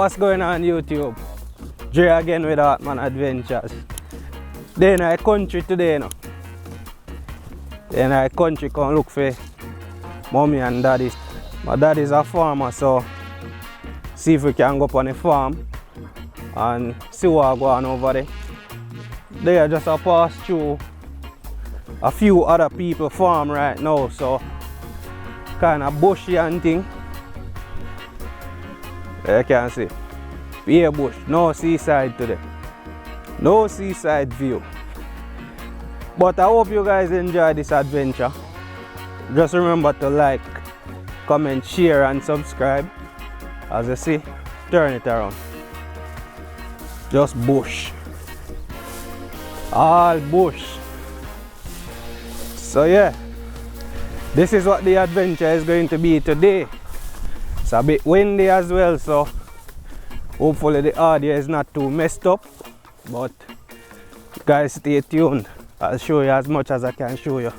what's going on YouTube? Dre again with Hartman Adventures. They in our country today, you know. They in our country come look for mommy and daddy. My daddy's a farmer, so see if we can go up on the farm and see what going on over there. They are just a pass through a few other people farm right now, so kind of bushy and thing. You can see. Be bush, no seaside today. No seaside view. But I hope you guys enjoy this adventure. Just remember to like, comment, share and subscribe. As you see, turn it around. Just bush. All bush. So yeah, this is what the adventure is going to be today. It's a bit windy as well, so hopefully the audio is not too messed up. But guys, stay tuned. I'll show you as much as I can show you.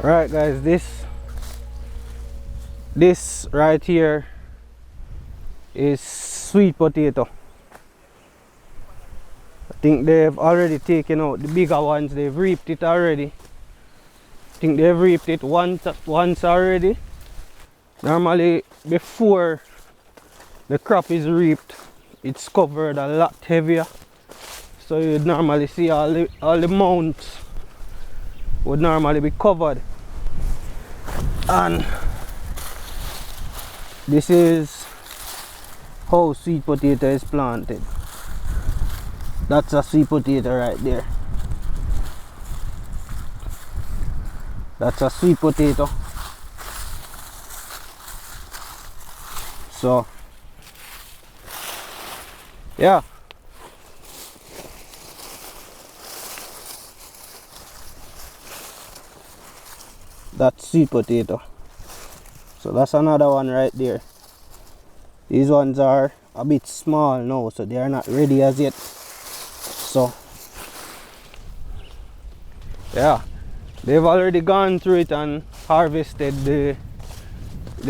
Alright guys, this right here is sweet potato. I think they've already taken out the bigger ones. They've reaped it already. I think they've reaped it once already. Normally before the crop is reaped, it's covered a lot heavier, so you'd normally see all the mounds would normally be covered. And this is how sweet potato is planted. That's a sweet potato right there. That's a sweet potato. So yeah, that's sweet potato. So that's another one right there. These ones are a bit small now, so they are not ready as yet. So yeah, they've already gone through it and harvested the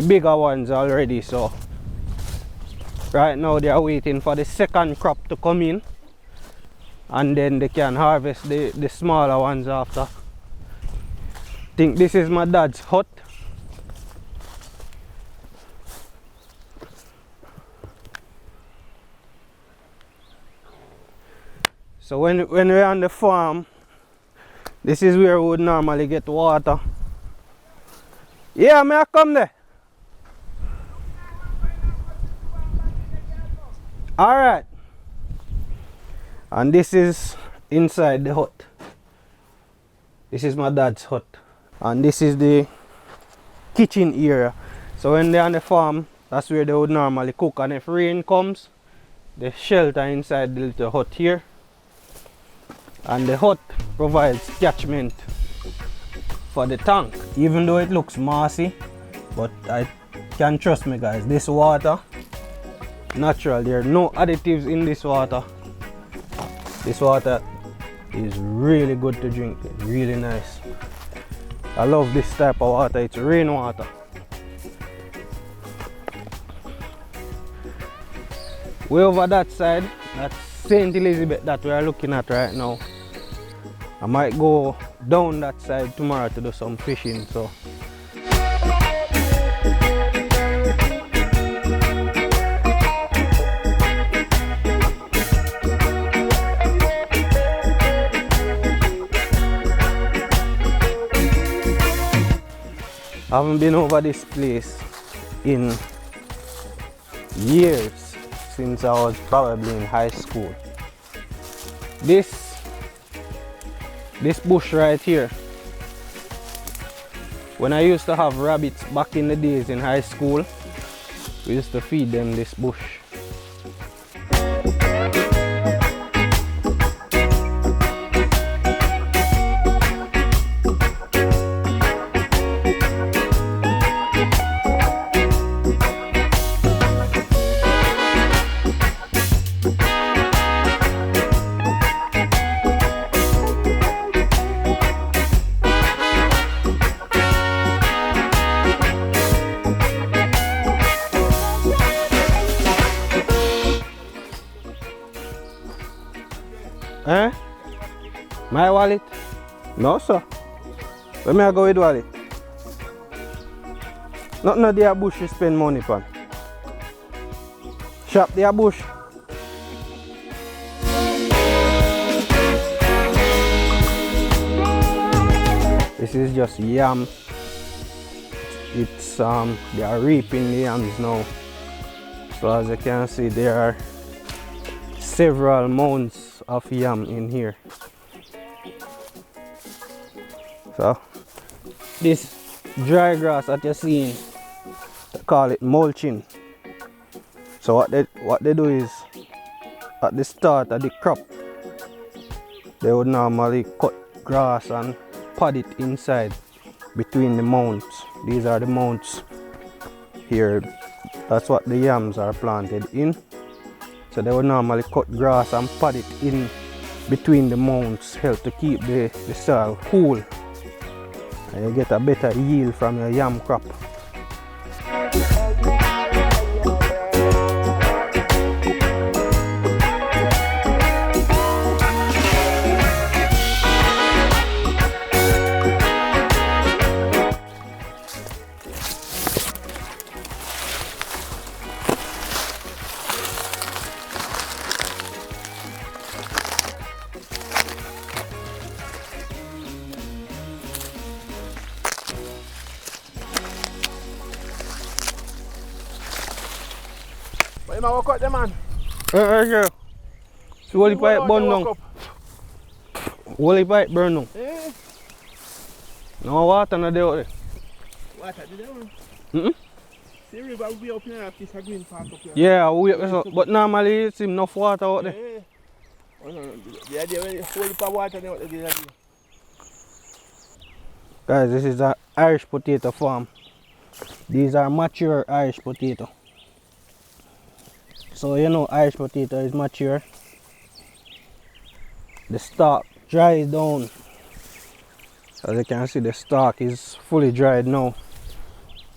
bigger ones already. So right now they are waiting for the second crop to come in, and then they can harvest the smaller ones after. I think this is my dad's hut. So when we're on the farm, this is where we would normally get water. Yeah, may I come there? Alright. And this is inside the hut. This is my dad's hut. And this is the kitchen area. So when they're on the farm, that's where they would normally cook. And if rain comes, they shelter inside the little hut here. And the hut provides catchment for the tank. Even though it looks mossy, but I can trust me guys, this water, natural. There are no additives in this water. This water is really good to drink. It's really nice. I love this type of water. It's rainwater. Way over that side, that's St. Elizabeth that we are looking at right now. I might go down that side tomorrow to do some fishing. So I haven't been over this place in years, since I was probably in high school. This bush right here, when I used to have rabbits back in the days in high school, we used to feed them this bush. Eh? My wallet? No, sir. Where may I go with wallet? Nothing of the bush you spend money on. Shop the bush. This is just yam. It's they are reaping the yams now. So as you can see, there are several mounds of yam in here. So this dry grass that you're seeing, they call it mulching. So what they do is, at the start of the crop, they would normally cut grass and pad it inside between the mounds. These are the mounds here. That's what the yams are planted in. So they would normally cut grass and pad it in between the mounds, help to keep the soil cool, and you get a better yield from your yam crop. But you might walk out there, man. Yeah. So what if I burn down? What if I burn down? Eh? No water no there out there. Water there, man. Mm-mm. See the river will be up here after this green park up here. Yeah, but normally it's enough water out there. Eh? Oh, no. The idea when you hold the water there, what the idea? Guys, this is an Irish potato farm. These are mature Irish potato. So you know Irish potato is mature. The stalk dries down. As you can see, the stalk is fully dried now.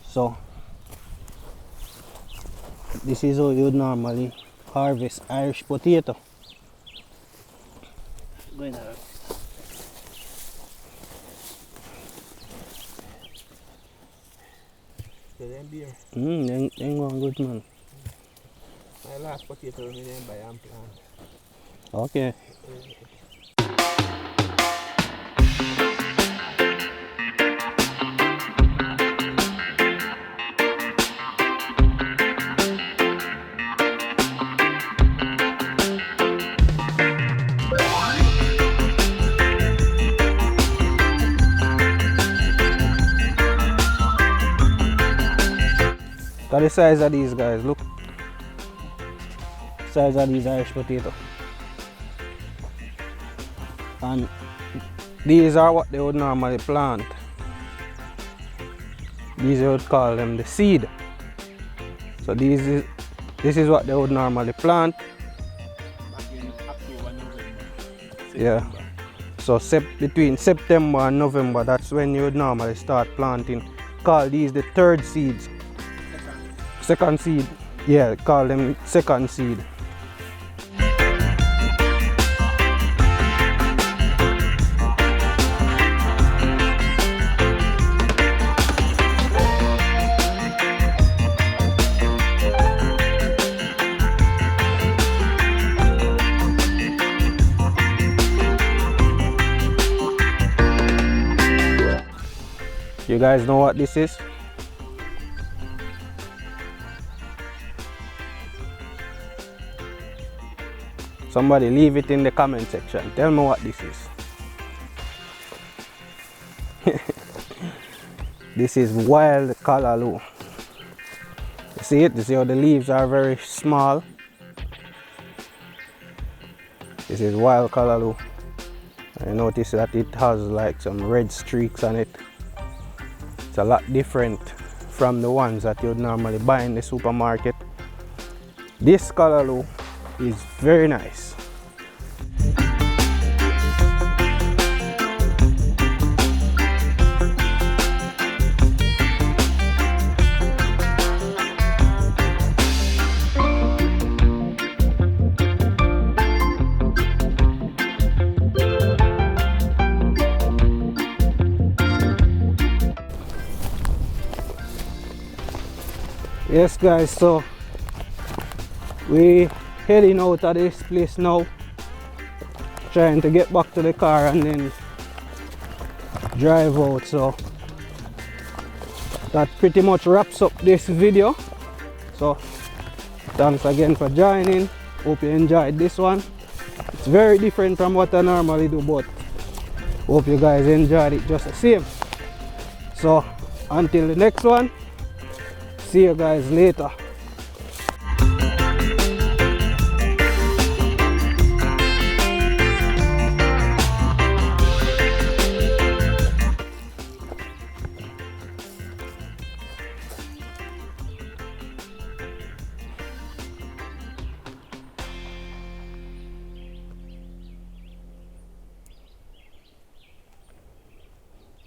So this is how you would normally harvest Irish potato. Go in there. Then going good, man. My last potato we didn't buy and plant. Okay. Look at the size of these guys, look. Size of these Irish potato. And these are what they would normally plant. These they would call them the seed. So this is what they would normally plant. Back in October, November. Yeah. So between September and November, that's when you would normally start planting. Call these the third seeds. Second seed. Yeah, call them second seed. You guys know what this is? Somebody leave it in the comment section. Tell me what this is. This is wild callaloo. You see it? You see how the leaves are very small? This is wild callaloo. I notice that it has like some red streaks on it. It's a lot different from the ones that you would normally buy in the supermarket. This callaloo is very nice. Yes guys, so we heading out of this place now, trying to get back to the car and then drive out. So that pretty much wraps up this video. So thanks again for joining. Hope you enjoyed this one. It's very different from what I normally do, but hope you guys enjoyed it just the same. So until the next one, see you guys later.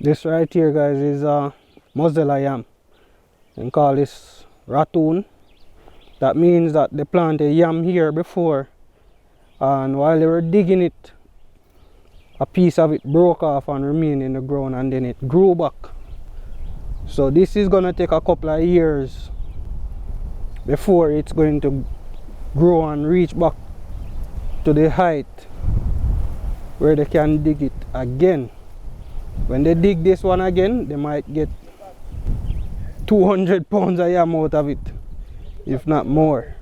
This right here, guys, is Mozilla yam. And call this Ratoon. That means that they planted yam here before, and while they were digging it, a piece of it broke off and remained in the ground, and then it grew back. So this is gonna take a couple of years before it's going to grow and reach back to the height where they can dig it again. When they dig this one again, they might get 200 pounds of yam out of it, if not more.